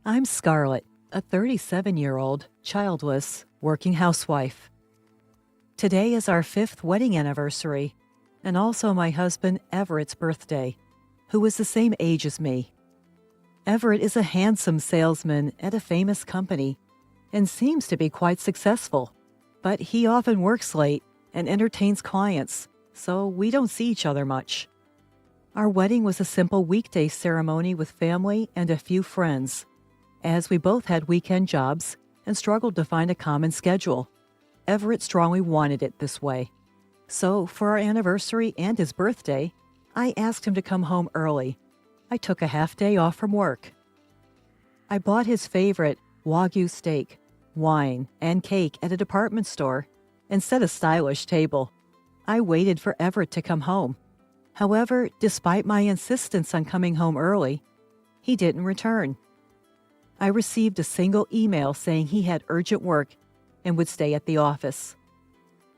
I'm Scarlett, a 37-year-old, childless, working housewife. Today is our 5th wedding anniversary, and also my husband Everett's birthday, who is the same age as me. Everett is a handsome salesman at a famous company and seems to be quite successful, but he often works late and entertains clients, so we don't see each other much. Our wedding was a simple weekday ceremony with family and a few friends, as we both had weekend jobs and struggled to find a common schedule. Everett strongly wanted it this way. So, for our anniversary and his birthday, I asked him to come home early. I took a half day off from work. I bought his favorite Wagyu steak, wine, and cake at a department store and set a stylish table. I waited for Everett to come home. However, despite my insistence on coming home early, he didn't return. I received a single email saying he had urgent work and would stay at the office.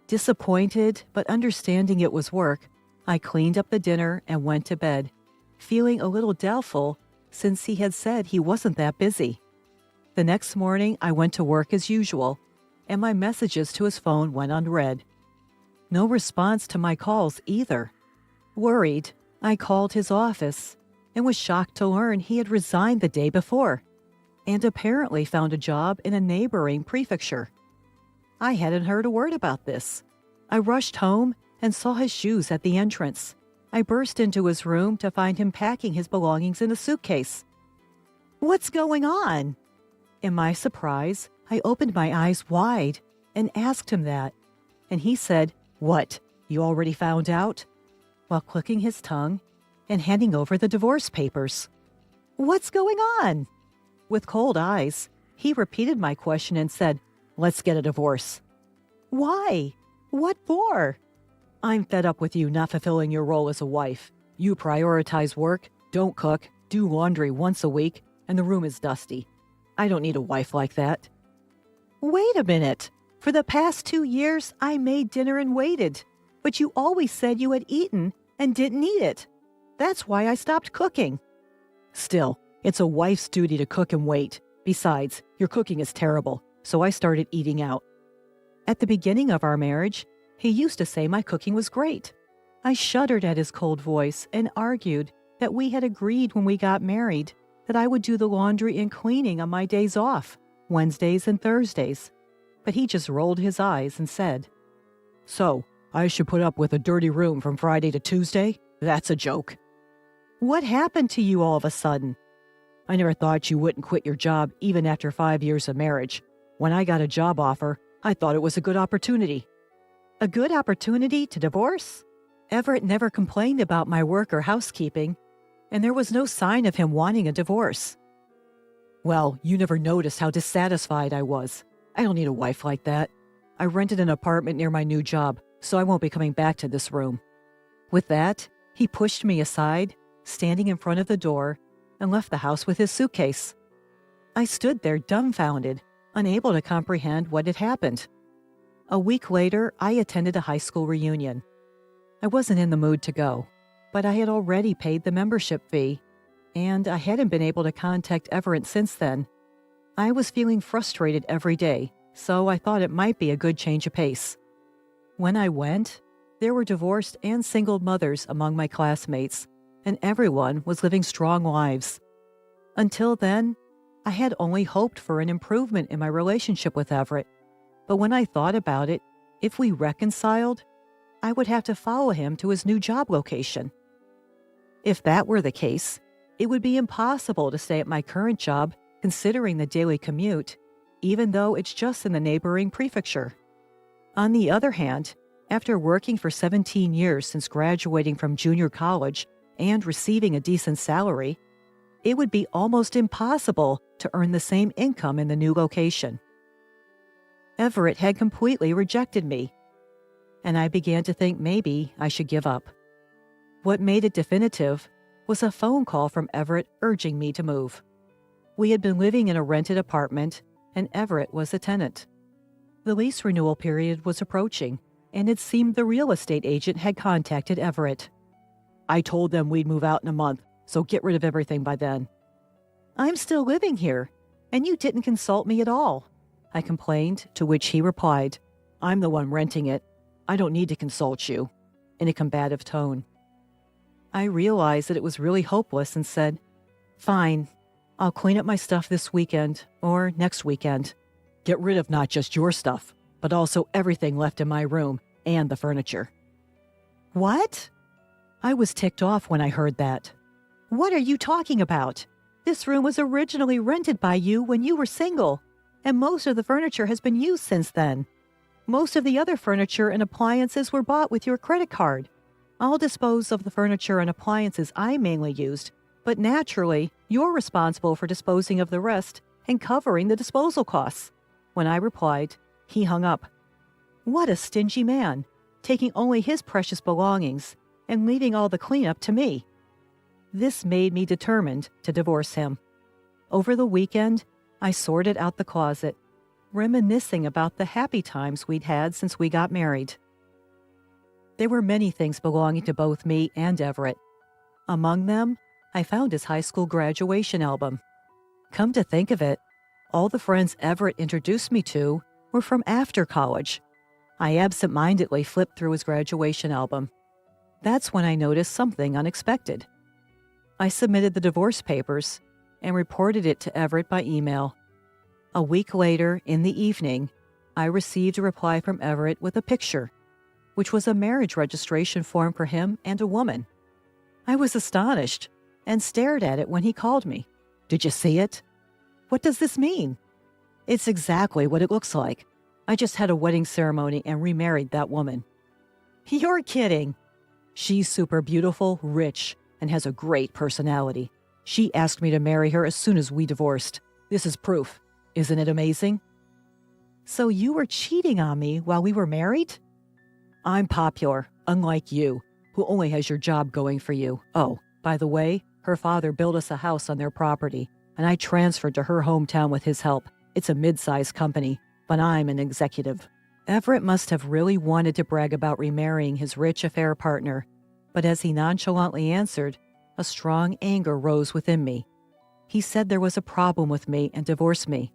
Disappointed, but understanding it was work, I cleaned up the dinner and went to bed, feeling a little doubtful since he had said he wasn't that busy. The next morning, I went to work as usual, and my messages to his phone went unread. No response to my calls either. Worried, I called his office and was shocked to learn he had resigned the day before and apparently found a job in a neighboring prefecture. I hadn't heard a word about this. I rushed home and saw his shoes at the entrance. I burst into his room to find him packing his belongings in a suitcase. "What's going on?" In my surprise, I opened my eyes wide and asked him that, and he said, "What, you already found out?" while clicking his tongue and handing over the divorce papers. "What's going on?" With cold eyes, he repeated my question and said, "Let's get a divorce." "Why? What for?" "I'm fed up with you not fulfilling your role as a wife. You prioritize work, don't cook, do laundry once a week, and the room is dusty. I don't need a wife like that." "Wait a minute. For the past 2 years, I made dinner and waited, but you always said you had eaten and didn't eat it. That's why I stopped cooking." "Still, it's a wife's duty to cook and wait. Besides, your cooking is terrible, so I started eating out." At the beginning of our marriage, he used to say my cooking was great. I shuddered at his cold voice and argued that we had agreed when we got married that I would do the laundry and cleaning on my days off, Wednesdays and Thursdays. But he just rolled his eyes and said, "So, I should put up with a dirty room from Friday to Tuesday? That's a joke." "What happened to you all of a sudden?" "I never thought you wouldn't quit your job even after 5 years of marriage. When I got a job offer, I thought it was a good opportunity." "A good opportunity to divorce?" Everett never complained about my work or housekeeping, and there was no sign of him wanting a divorce. "Well, you never noticed how dissatisfied I was. I don't need a wife like that. I rented an apartment near my new job, so I won't be coming back to this room." With that, he pushed me aside, standing in front of the door, and left the house with his suitcase. I stood there dumbfounded, unable to comprehend what had happened. A week later, I attended a high school reunion. I wasn't in the mood to go, but I had already paid the membership fee, and I hadn't been able to contact Everett since then. I was feeling frustrated every day, so I thought it might be a good change of pace. When I went, there were divorced and single mothers among my classmates, and everyone was living strong lives. Until then, I had only hoped for an improvement in my relationship with Everett, but when I thought about it, if we reconciled, I would have to follow him to his new job location. If that were the case, it would be impossible to stay at my current job considering the daily commute, even though it's just in the neighboring prefecture. On the other hand, after working for 17 years since graduating from junior college and receiving a decent salary, it would be almost impossible to earn the same income in the new location. Everett had completely rejected me, and I began to think maybe I should give up. What made it definitive was a phone call from Everett urging me to move. We had been living in a rented apartment, and Everett was a tenant. The lease renewal period was approaching, and it seemed the real estate agent had contacted Everett. "I told them we'd move out in a month, so get rid of everything by then." "I'm still living here. And you didn't consult me at all, I complained, to which he replied, I'm the one renting it. I don't need to consult you, in a combative tone. I realized that it was really hopeless and said, Fine, I'll clean up my stuff this weekend or next weekend. Get rid of not just your stuff, but also everything left in my room and the furniture. What? I was ticked off when I heard that. What are you talking about? This room was originally rented by you when you were single, and most of the furniture has been used since then. Most of the other furniture and appliances were bought with your credit card. I'll dispose of the furniture and appliances I mainly used, but naturally, you're responsible for disposing of the rest and covering the disposal costs. When I replied, he hung up. What a stingy man, taking only his precious belongings and leaving all the cleanup to me. This made me determined to divorce him. Over the weekend, I sorted out the closet, reminiscing about the happy times we'd had since we got married. There were many things belonging to both me and Everett. Among them, I found his high school graduation album. Come to think of it, all the friends Everett introduced me to were from after college. I absent-mindedly flipped through his graduation album. That's when I noticed something unexpected. I submitted the divorce papers and reported it to Everett by email. A week later, in the evening, I received a reply from Everett with a picture, which was a marriage registration form for him and a woman. I was astonished and stared at it when he called me. Did you see it? What does this mean? It's exactly what it looks like. I just had a wedding ceremony and remarried that woman. You're kidding. She's super beautiful, rich, and has a great personality. She asked me to marry her as soon as we divorced. This is proof. Isn't it amazing? So you were cheating on me while we were married? I'm popular, unlike you, who only has your job going for you. Oh, by the way, her father built us a house on their property, and I transferred to her hometown with his help. It's a mid-sized company, but I'm an executive. Everett must have really wanted to brag about remarrying his rich affair partner, but as he nonchalantly answered, a strong anger rose within me. He said there was a problem with me and divorced me,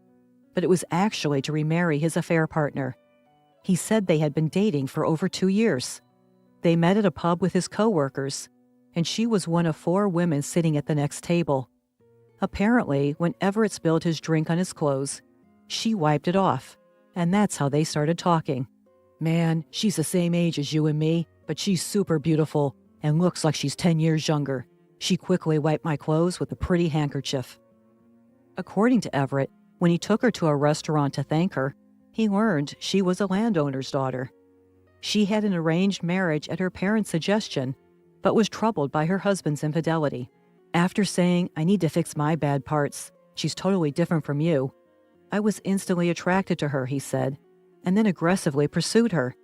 but it was actually to remarry his affair partner. He said they had been dating for over 2 years. They met at a pub with his coworkers, and she was one of 4 women sitting at the next table. Apparently, when Everett spilled his drink on his clothes, she wiped it off, and that's how they started talking. Man, she's the same age as you and me, but she's super beautiful and looks like she's 10 years younger. She quickly wiped my clothes with a pretty handkerchief. According to Everett, when he took her to a restaurant to thank her, he learned she was a landowner's daughter. She had an arranged marriage at her parents' suggestion, but was troubled by her husband's infidelity. After saying, I need to fix my bad parts, she's totally different from you, I was instantly attracted to her, he said, and then aggressively pursued her.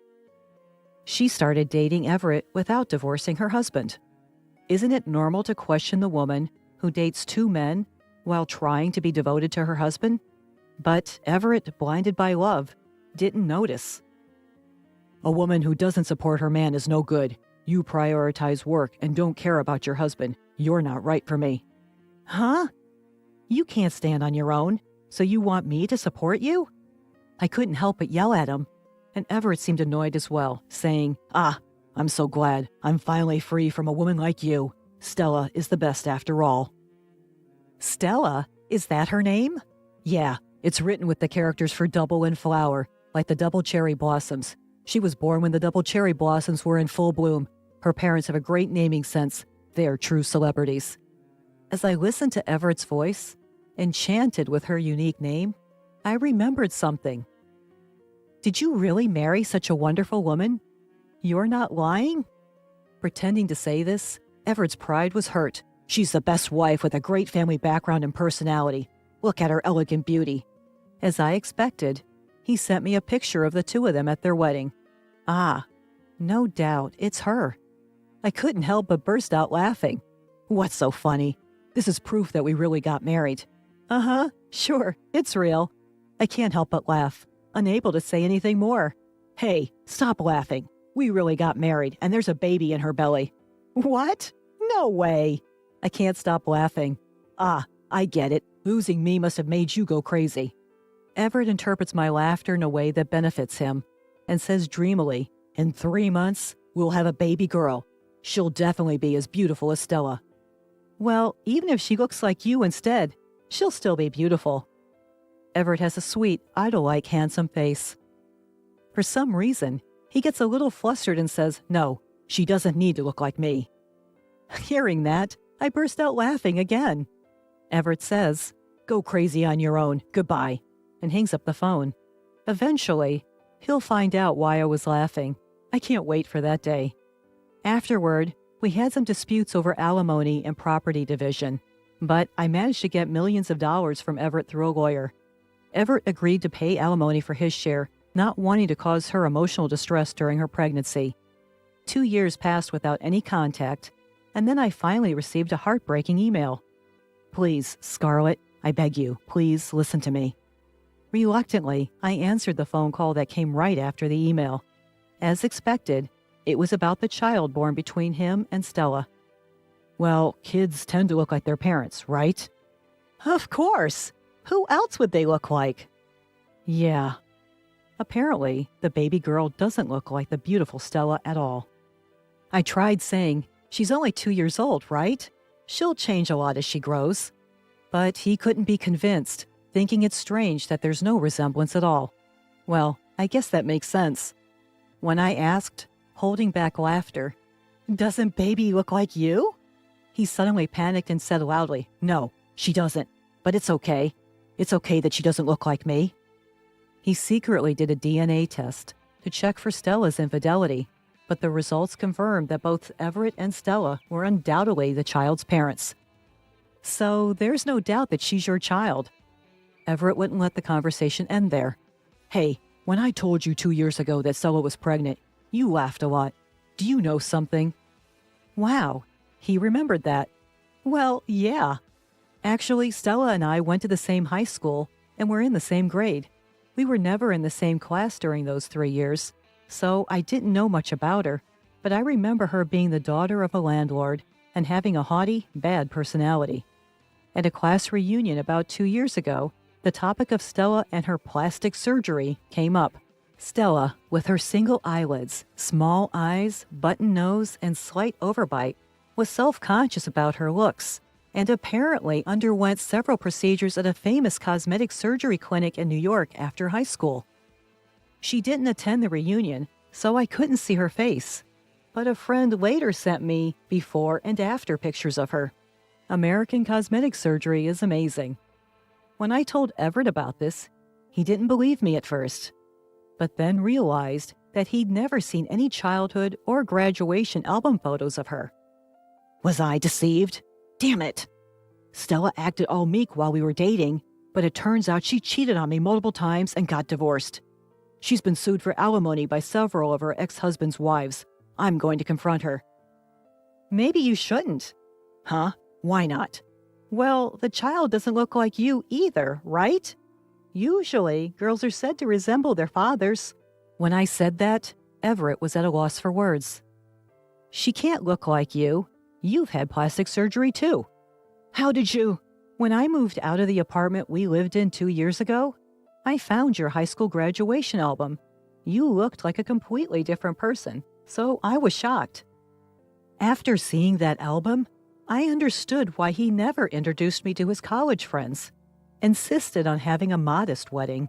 She started dating Everett without divorcing her husband. Isn't it normal to question the woman who dates 2 men while trying to be devoted to her husband? But Everett, blinded by love, didn't notice. A woman who doesn't support her man is no good. You prioritize work and don't care about your husband. You're not right for me. Huh? You can't stand on your own, so you want me to support you? I couldn't help but yell at him, and Everett seemed annoyed as well, saying, I'm so glad I'm finally free from a woman like you. Stella is the best after all. Stella? Is that her name? Yeah, it's written with the characters for double and flower, like the double cherry blossoms. She was born when the double cherry blossoms were in full bloom. Her parents have a great naming sense. They are true celebrities. As I listened to Everett's voice, enchanted with her unique name, I remembered something. Did you really marry such a wonderful woman? You're not lying? Pretending to say this, Everett's pride was hurt. She's the best wife with a great family background and personality. Look at her elegant beauty. As I expected, he sent me a picture of the 2 of them at their wedding. No doubt, it's her. I couldn't help but burst out laughing. What's so funny? This is proof that we really got married. Sure, it's real. I can't help but laugh, unable to say anything more. Hey, stop laughing. We really got married, and there's a baby in her belly. What? No way. I can't stop laughing. I get it. Losing me must have made you go crazy. Everett interprets my laughter in a way that benefits him and says dreamily, in 3 months, we'll have a baby girl. She'll definitely be as beautiful as Stella. Well, even if she looks like you instead, she'll still be beautiful. Everett has a sweet, idol-like handsome face. For some reason, he gets a little flustered and says, no, she doesn't need to look like me. Hearing that, I burst out laughing again. Everett says, go crazy on your own, goodbye, and hangs up the phone. Eventually, he'll find out why I was laughing. I can't wait for that day. Afterward, we had some disputes over alimony and property division, but I managed to get millions of dollars from Everett through a lawyer. Everett agreed to pay alimony for his share, not wanting to cause her emotional distress during her pregnancy. 2 years passed without any contact, and then I finally received a heartbreaking email. Please, Scarlett, I beg you, please listen to me. Reluctantly, I answered the phone call that came right after the email. As expected, it was about the child born between him and Stella. Well, kids tend to look like their parents, right? Of course. Who else would they look like? Yeah. Apparently, the baby girl doesn't look like the beautiful Stella at all. I tried saying, she's only 2 years old, right? She'll change a lot as she grows. But he couldn't be convinced, thinking it's strange that there's no resemblance at all. Well, I guess that makes sense. When I asked, holding back laughter, doesn't baby look like you? He suddenly panicked and said loudly, no, she doesn't, but it's okay. It's okay that she doesn't look like me. He secretly did a DNA test to check for Stella's infidelity, but the results confirmed that both Everett and Stella were undoubtedly the child's parents. So there's no doubt that she's your child. Everett wouldn't let the conversation end there. Hey, when I told you 2 years ago that Stella was pregnant, you laughed a lot. Do you know something? Wow, he remembered that. Well, yeah. Actually, Stella and I went to the same high school and were in the same grade. We were never in the same class during those 3 years, so I didn't know much about her, but I remember her being the daughter of a landlord and having a haughty, bad personality. At a class reunion about 2 years ago, the topic of Stella and her plastic surgery came up. Stella, with her single eyelids, small eyes, button nose, and slight overbite, was self-conscious about her looks and apparently underwent several procedures at a famous cosmetic surgery clinic in New York after high school. She didn't attend the reunion, so I couldn't see her face, but a friend later sent me before and after pictures of her. American cosmetic surgery is amazing. When I told Everett about this, he didn't believe me at first, but then realized that he'd never seen any childhood or graduation album photos of her. Was I deceived? Damn it! Stella acted all meek while we were dating, but it turns out she cheated on me multiple times and got divorced. She's been sued for alimony by several of her ex-husband's wives. I'm going to confront her. Maybe you shouldn't. Huh? Why not? Well, the child doesn't look like you either, right? Usually, girls are said to resemble their fathers. When I said that, Everett was at a loss for words. She can't look like you. You've had plastic surgery too. How did you? When I moved out of the apartment we lived in 2 years ago, I found your high school graduation album. You looked like a completely different person, so I was shocked. After seeing that album, I understood why he never introduced me to his college friends, insisted on having a modest wedding,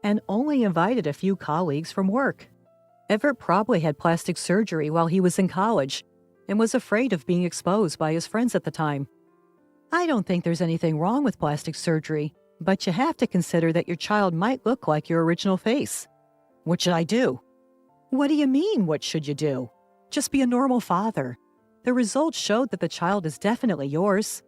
and only invited a few colleagues from work. Everett probably had plastic surgery while he was in college and was afraid of being exposed by his friends at the time. I don't think there's anything wrong with plastic surgery, but you have to consider that your child might look like your original face. What should I do? What do you mean, what should you do? Just be a normal father. The results showed that the child is definitely yours.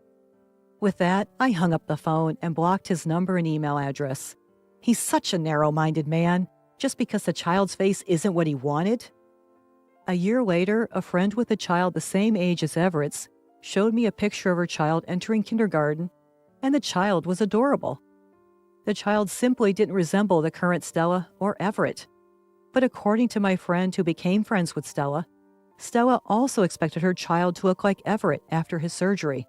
With that, I hung up the phone and blocked his number and email address. He's such a narrow-minded man, just because the child's face isn't what he wanted. A year later, a friend with a child the same age as Everett's showed me a picture of her child entering kindergarten, and the child was adorable. The child simply didn't resemble the current Stella or Everett. But according to my friend who became friends with Stella, Stella also expected her child to look like Everett after his surgery.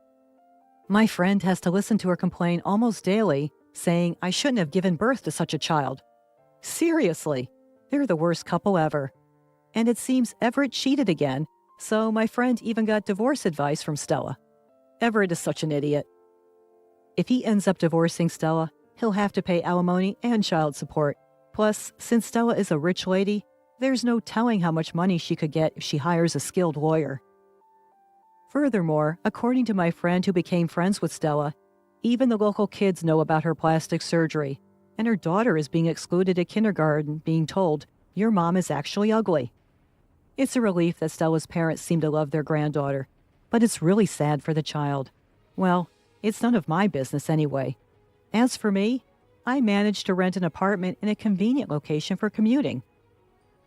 My friend has to listen to her complain almost daily, saying I shouldn't have given birth to such a child. Seriously, they're the worst couple ever. And it seems Everett cheated again, so my friend even got divorce advice from Stella. Everett is such an idiot. If he ends up divorcing Stella, he'll have to pay alimony and child support. Plus, since Stella is a rich lady, there's no telling how much money she could get if she hires a skilled lawyer. Furthermore, according to my friend who became friends with Stella, even the local kids know about her plastic surgery, and her daughter is being excluded at kindergarten, being told, "Your mom is actually ugly." It's a relief that Stella's parents seem to love their granddaughter, but it's really sad for the child. Well, it's none of my business anyway. As for me, I managed to rent an apartment in a convenient location for commuting.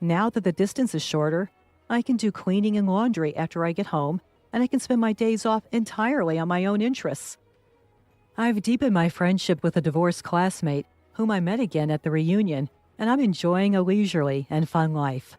Now that the distance is shorter, I can do cleaning and laundry after I get home, and I can spend my days off entirely on my own interests. I've deepened my friendship with a divorced classmate, whom I met again at the reunion, and I'm enjoying a leisurely and fun life.